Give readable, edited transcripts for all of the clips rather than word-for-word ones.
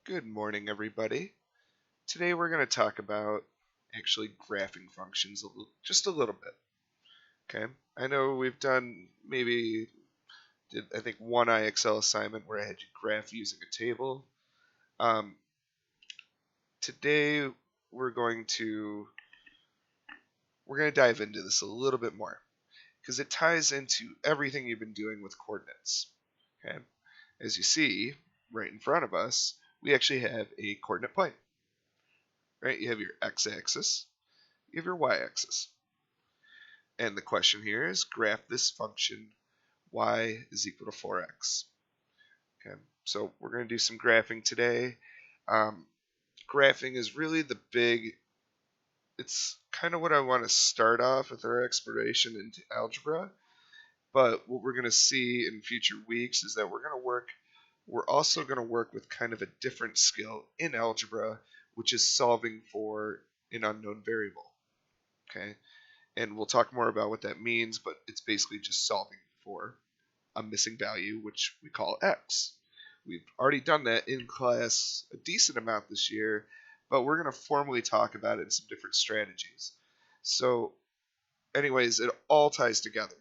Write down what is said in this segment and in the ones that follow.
Good morning, everybody. Today we're going to talk about actually graphing functions just a little bit. Okay, I know we've done I think one IXL assignment where I had you graph using a table. Um, Today we're going to dive into this a little bit more because it ties into everything you've been doing with coordinates. Okay, as you see right in front of us, we actually have a coordinate plane. Right, you have your x-axis, you have your y-axis. And the question here is graph this function y is equal to 4x. Okay, so we're going to do some graphing today. Graphing is really it's kind of what I want to start off with our exploration into algebra. But what we're going to see in future weeks is that we're also going to work with kind of a different skill in algebra, which is solving for an unknown variable. Okay, and we'll talk more about what that means, but it's basically just solving for a missing value, which we call x. We've already done that in class a decent amount this year, but we're going to formally talk about it in some different strategies. So anyways, it all ties together.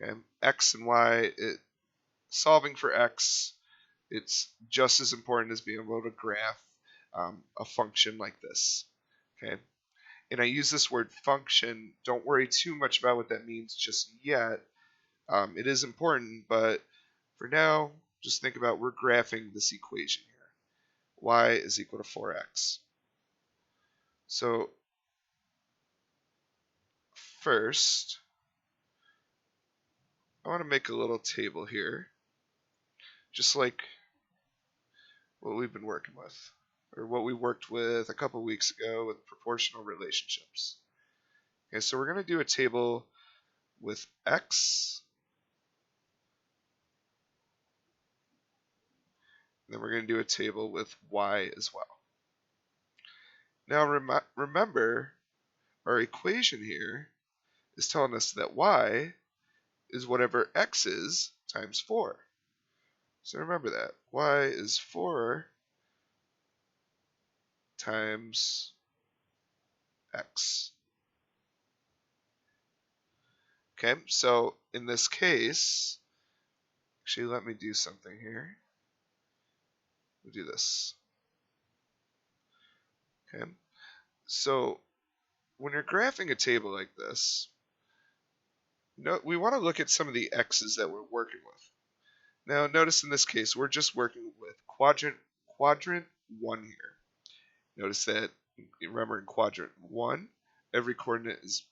Okay? X and y, solving for x, it's just as important as being able to graph a function like this. Okay, and I use this word function. Don't worry too much about what that means just yet. It is important, but for now, just think about we're graphing this equation here. Y is equal to 4x. So first, I want to make a little table here, just like what we've been working with, or what we worked with a couple weeks ago with proportional relationships. Okay, so we're going to do a table with x, and then we're going to do a table with y as well. Now remember, our equation here is telling us that y is whatever x is times 4. So remember that. Y is 4 times x. Okay, so in this case, actually let me do something here. We'll do this. Okay, so when you're graphing a table like this, we want to look at some of the x's that we're working with. Now notice in this case, we're just working with quadrant 1 here. Notice that, remember in quadrant 1, every coordinate is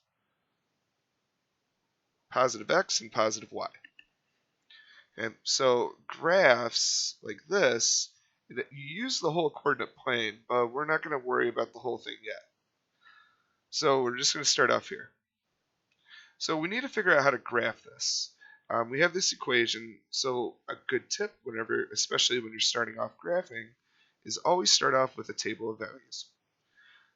positive x and positive y. Okay, so graphs like this, you use the whole coordinate plane, but we're not going to worry about the whole thing yet. So we're just going to start off here. So we need to figure out how to graph this. We have this equation, so a good tip, especially when you're starting off graphing, is always start off with a table of values.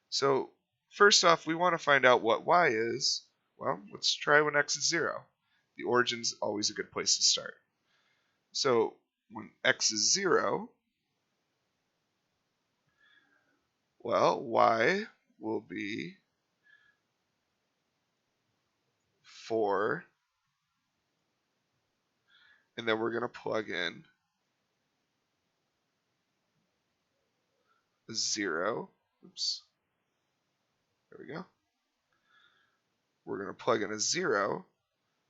So first off, we want to find out what y is. Well, let's try when x is 0. The origin's always a good place to start. So when x is 0, well, y will be 4, and then we're going to plug in a 0. Oops. There we go. We're going to plug in a 0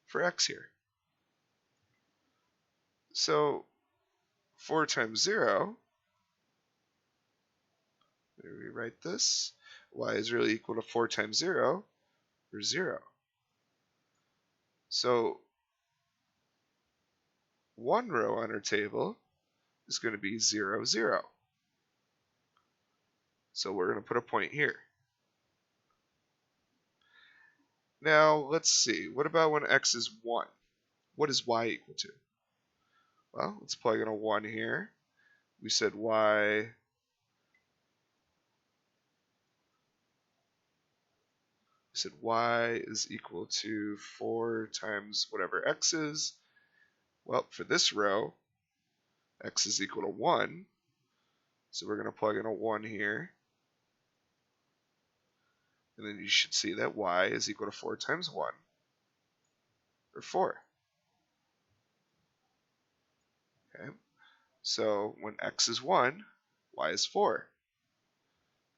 for x here. So 4 times 0, we rewrite this. Y is really equal to 4 times 0, or 0. So one row on our table is going to be 0, 0. So we're going to put a point here. Now let's see. What about when x is 1? What is y equal to? Well, let's plug in a 1 here. We said y is equal to 4 times whatever x is. Well, for this row, x is equal to 1. So we're going to plug in a 1 here. And then you should see that y is equal to 4 times 1, or 4. Okay. So when x is 1, y is 4.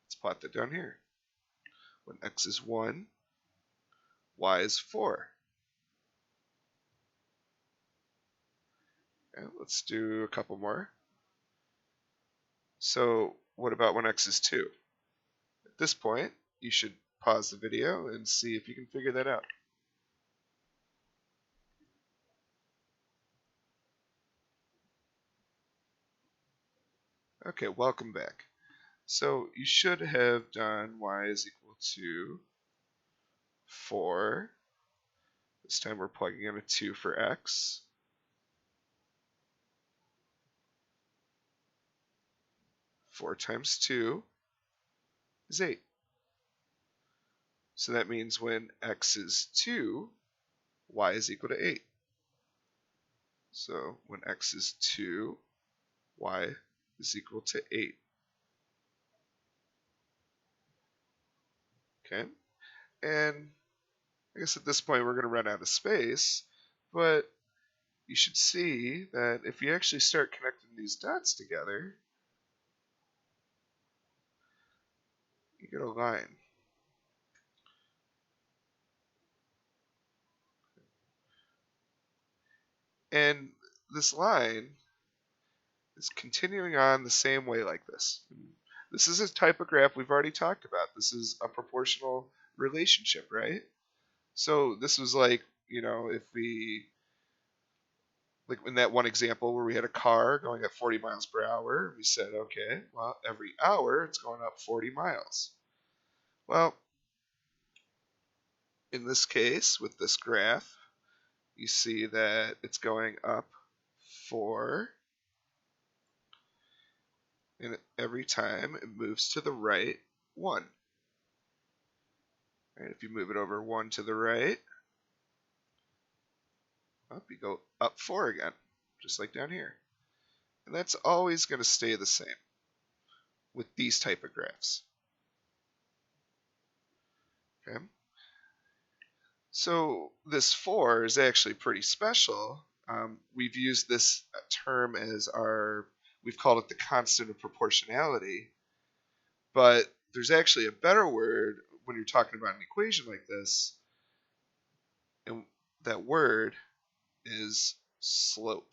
Let's plot that down here. When x is 1, y is 4. Okay, let's do a couple more. So what about when x is 2? At this point, you should pause the video and see if you can figure that out. Okay, welcome back. So you should have done y is equal to 4. This time we're plugging in a 2 for x. 4 times 2 is 8. So that means when x is 2, y is equal to 8. So when x is 2, y is equal to 8. Okay? And I guess at this point we're going to run out of space, but you should see that if you actually start connecting these dots together, you get a line. And this line is continuing on the same way like this. This is a type of graph we've already talked about. This is a proportional relationship, right? So this was like, if we, like in that one example where we had a car going at 40 miles per hour, we said, okay, well, every hour it's going up 40 miles. Well, in this case, with this graph, you see that it's going up 4, and every time it moves to the right 1. Right, if you move it over 1 to the right, up you go up 4 again, just like down here. And that's always going to stay the same with these type of graphs. Okay. So this 4 is actually pretty special. We've used this term as we've called it the constant of proportionality, but there's actually a better word when you're talking about an equation like this, and that word is slope.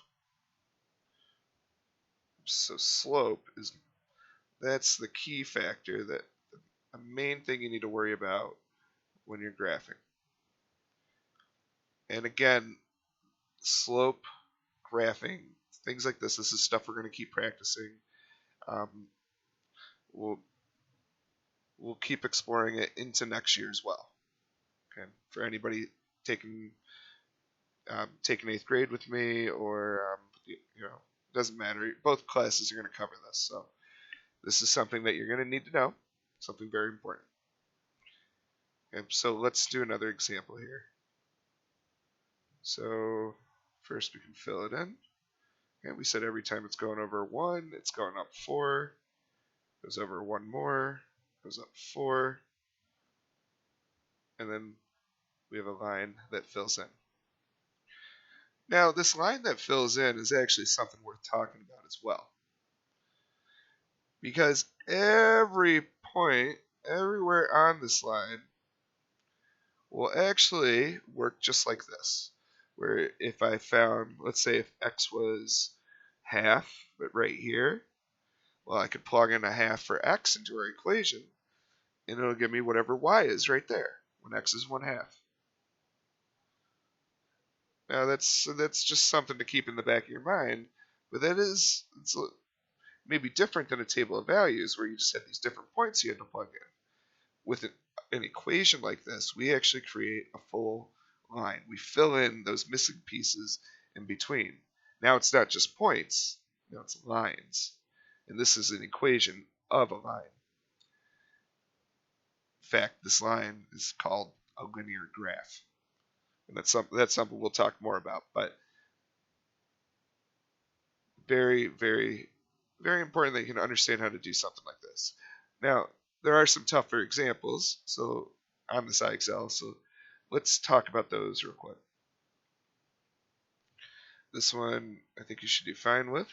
So slope that's the key factor, that the main thing you need to worry about when you're graphing. And again, slope graphing, things like this is stuff we're going to keep practicing. We'll keep exploring it into next year as well. Okay, for anybody taking 8th grade with me, or it doesn't matter. Both classes are going to cover this, so this is something that you're going to need to know. Something very important. Okay, so let's do another example here. So first we can fill it in. And we said every time it's going over 1, it's going up 4. Goes over 1 more, goes up 4. And then we have a line that fills in. Now, this line that fills in is actually something worth talking about as well. Because every point, everywhere on this line, will actually work just like this. Where if I found, let's say if x was half, but right here, well, I could plug in a half for x into our equation, and it'll give me whatever y is right there, when x is 1/2. Now that's just something to keep in the back of your mind, but it's maybe different than a table of values where you just had these different points you had to plug in. With an equation like this, we actually create a full line. We fill in those missing pieces in between. Now it's not just points, now it's lines. And this is an equation of a line. In fact, this line is called a linear graph. And that's something we'll talk more about. But very, very, very important that you can understand how to do something like this. Now, there are some tougher examples so on this IXL, so let's talk about those real quick. This one I think you should do fine with.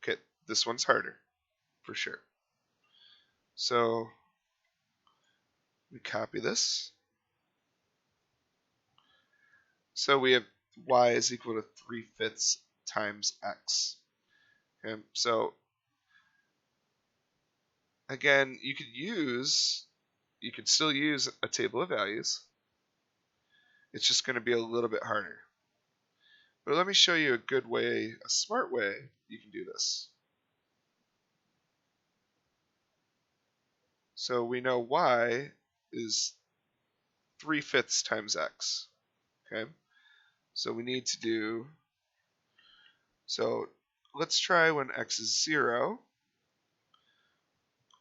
Okay, this one's harder, for sure. So we copy this. So we have y is equal to 3/5 times x. Okay, so again, you could still use a table of values. It's just going to be a little bit harder. But let me show you a good way, a smart way you can do this. So we know y is 3/5 times x. Okay, so we need to do, so let's try when x is 0.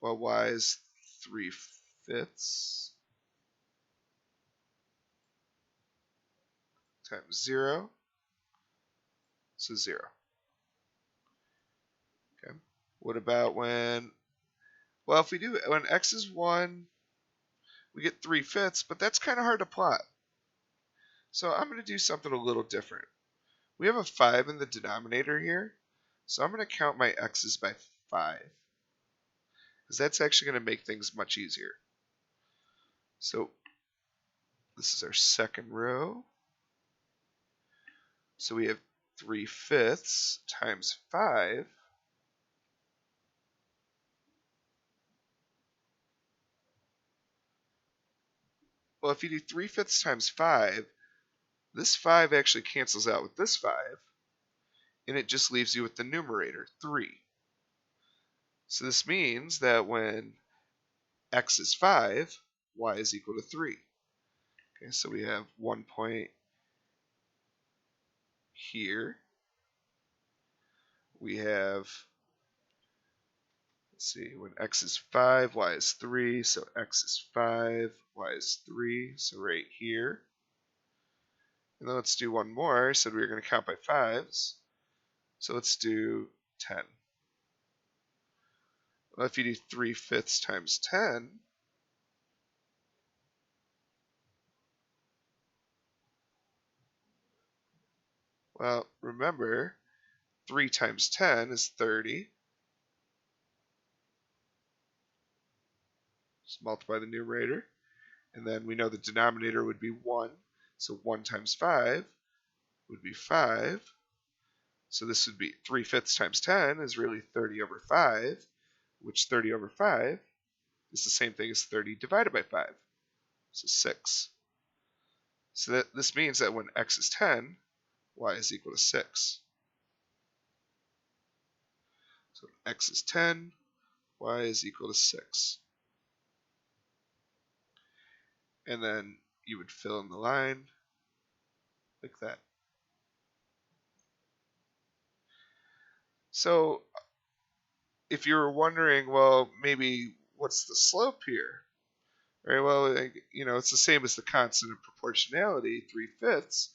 Well, y is 3/5 times 0, so 0. Okay. What about when, well, if we do, when x is 1, we get 3/5, but that's kind of hard to plot. So I'm going to do something a little different. We have a 5 in the denominator here, so I'm going to count my x's by 5, because that's actually going to make things much easier. So this is our second row. So we have 3/5 times 5. Well, if you do 3/5 times 5, this 5 actually cancels out with this 5, and it just leaves you with the numerator, 3. So this means that when x is 5, y is equal to 3. Okay, so we have 1 point here. We have, let's see, when x is 5, y is 3, so x is 5, y is 3, so right here. And then let's do one more. I said we were going to count by 5s, so let's do 10. Well, if you do 3/5 times 10, well, remember, 3 times 10 is 30. Just multiply the numerator. And then we know the denominator would be 1. So 1 times 5 would be 5. So this would be 3/5 times 10 is really 30 over 5, which 30 over 5 is the same thing as 30 divided by 5. So 6. So this means that when x is 10, y is equal to 6. So x is 10, y is equal to 6. And then you would fill in the line like that. So if you were wondering, well, maybe what's the slope here? Right, well, it's the same as the constant of proportionality, 3/5,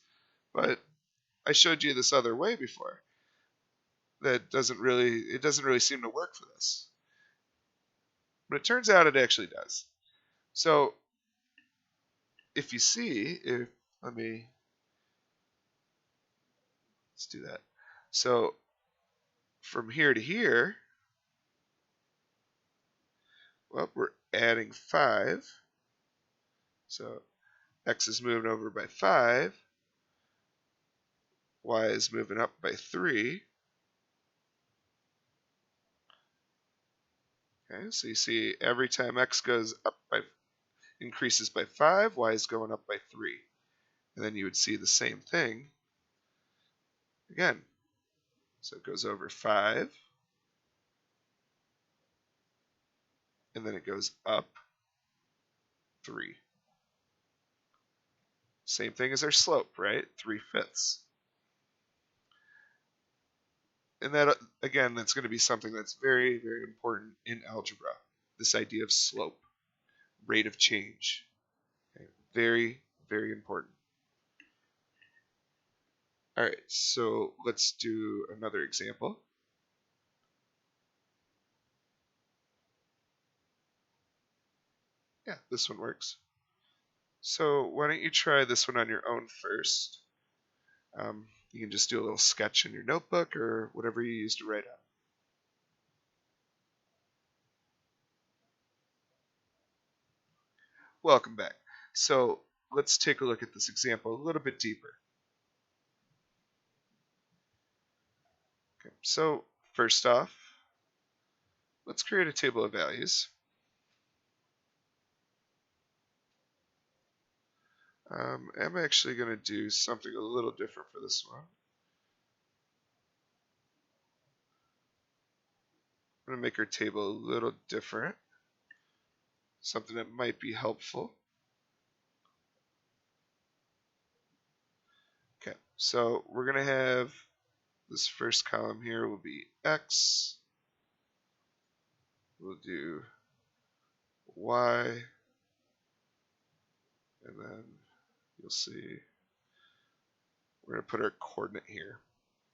but I showed you this other way before. It doesn't really seem to work for this. But it turns out it actually does. So if you see, let's do that. So from here to here, well, we're adding 5. So x is moving over by 5. Y is moving up by 3. Okay, so you see every time x goes up by increases by 5, y is going up by 3. And then you would see the same thing again. So it goes over 5, and then it goes up 3. Same thing as our slope, right? 3/5. And that, again, that's going to be something that's very, very important in algebra. This idea of slope, rate of change. Okay? Very, very important. All right, so let's do another example. Yeah, this one works. So why don't you try this one on your own first? You can just do a little sketch in your notebook or whatever you use to write on. Welcome back. So let's take a look at this example a little bit deeper. Okay, so first off, let's create a table of values. I'm actually going to do something a little different for this one. I'm going to make our table a little different, something that might be helpful. Okay, so we're going to have this first column here will be X. We'll do Y, and then you'll see we're going to put our coordinate here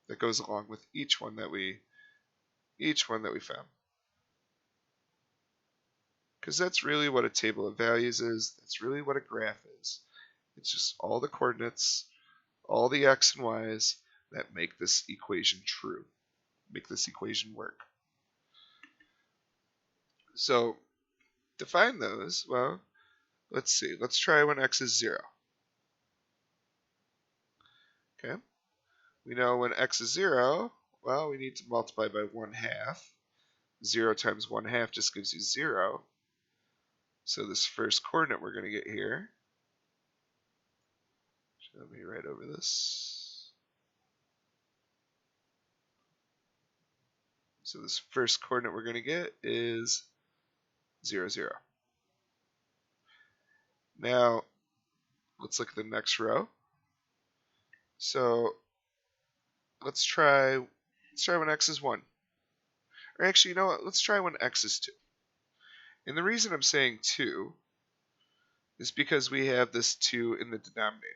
that goes along with each one that we found. Because that's really what a table of values is. That's really what a graph is. It's just all the coordinates, all the x and y's that make this equation true, make this equation work. So to find those, well, let's see. Let's try when x is 0. Okay. We know when x is 0, well, we need to multiply by 1/2. 0 times 1/2 just gives you 0. So this first coordinate we're going to get here, let me write over this. So this first coordinate we're going to get is 0, 0. Now, let's look at the next row. So let's try when x is 1. Or actually, you know what? Let's try when x is 2. And the reason I'm saying 2 is because we have this 2 in the denominator.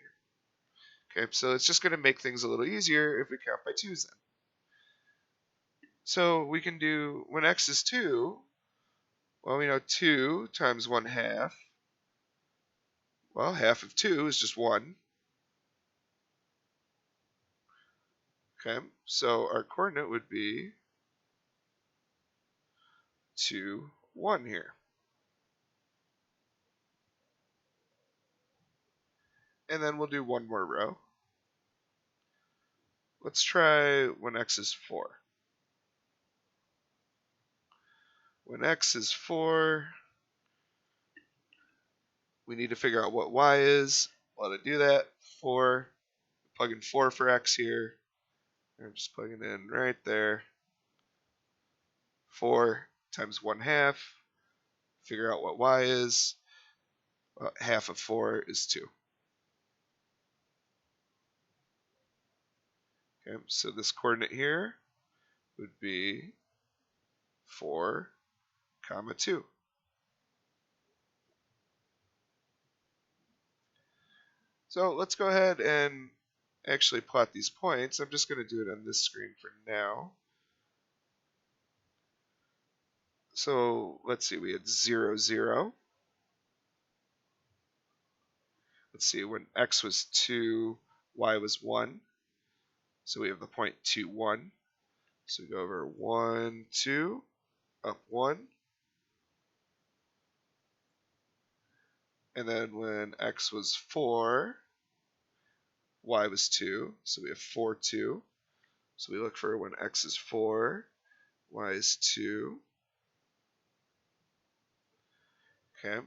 Okay, so it's just going to make things a little easier if we count by 2's then. So we can do when x is 2, well, we know 2 times 1/2. Well, half of 2 is just 1. Okay, so our coordinate would be 2, 1 here. And then we'll do one more row. Let's try when x is 4. When x is 4, we need to figure out what y is. Well, to do that, 4, plug in 4 for x here. I'm just plugging in right there. 4 times 1/2. Figure out what y is. Well, half of 4 is 2. Okay, so this coordinate here would be 4, 2. So let's go ahead and actually plot these points. I'm just going to do it on this screen for now. So let's see, we had 0, 0. Let's see, when x was 2, y was 1. So we have the point 2, 1. So we go over 1, 2, up 1. And then when x was 4, y was 2. So we have 4, 2. So we look for when x is 4, y is 2. Okay.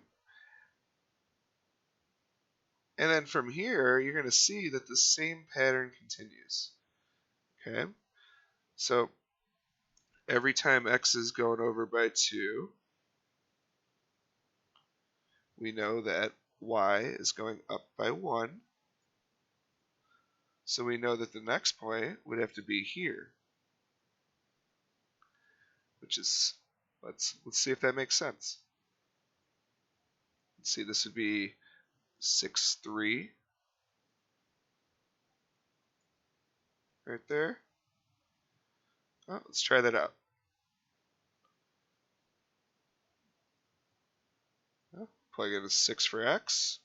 And then from here, you're going to see that the same pattern continues. Okay. So every time x is going over by 2, we know that y is going up by 1. So we know that the next point would have to be here, which is, let's see if that makes sense. Let's see, this would be 6, 3 right there. Oh, let's try that out. Oh, Plug in a 6 for x,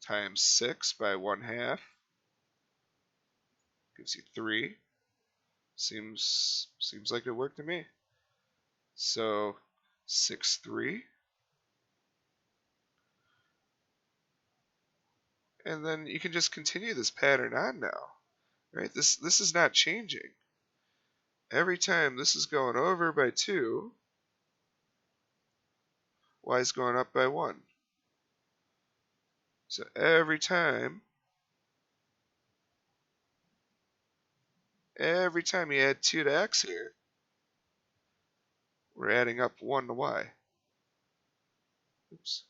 times 6 by 1/2 gives you 3. Seems like it worked to me. So 6, 3. And then you can just continue this pattern on now. Right? This is not changing. Every time this is going over by 2, y is going up by 1. So every time you add 2 to x here, we're adding up 1 to y. Oops.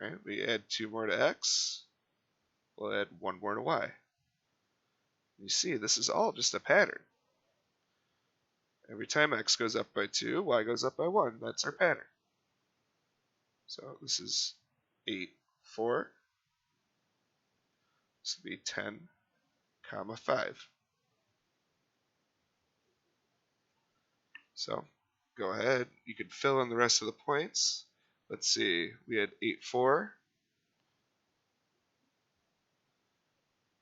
Right? We add 2 more to x, we'll add 1 more to y. You see, this is all just a pattern. Every time x goes up by 2, y goes up by 1. That's our pattern. So this is 8, 4. This would be 10, comma 5. So go ahead. You can fill in the rest of the points. Let's see. We had 8, 4.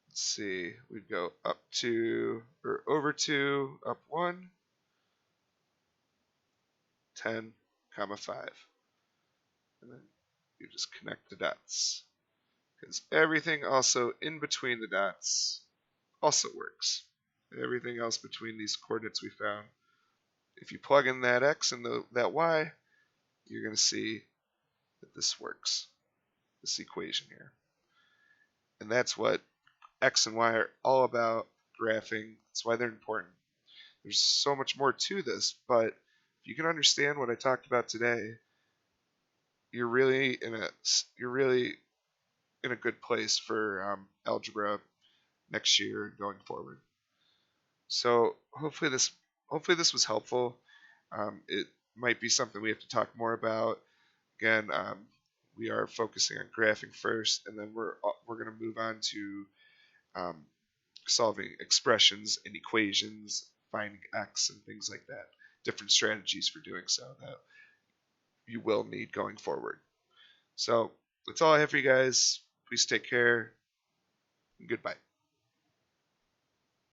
Let's see. We'd go up 2, or over 2, up 1, 10, comma 5. And then you just connect the dots. Because everything also in between the dots also works. Everything else between these coordinates we found, if you plug in that x and that y, you're going to see that this works, this equation here. And that's what x and y are all about, graphing. That's why they're important. There's so much more to this, but if you can understand what I talked about today, you're really in a good place for algebra next year and going forward. So hopefully this was helpful. It might be something we have to talk more about. Again, we are focusing on graphing first, and then we're going to move on to solving expressions and equations, finding x and things like that. Different strategies for doing so that you will need going forward. So that's all I have for you guys. Please take care, and goodbye.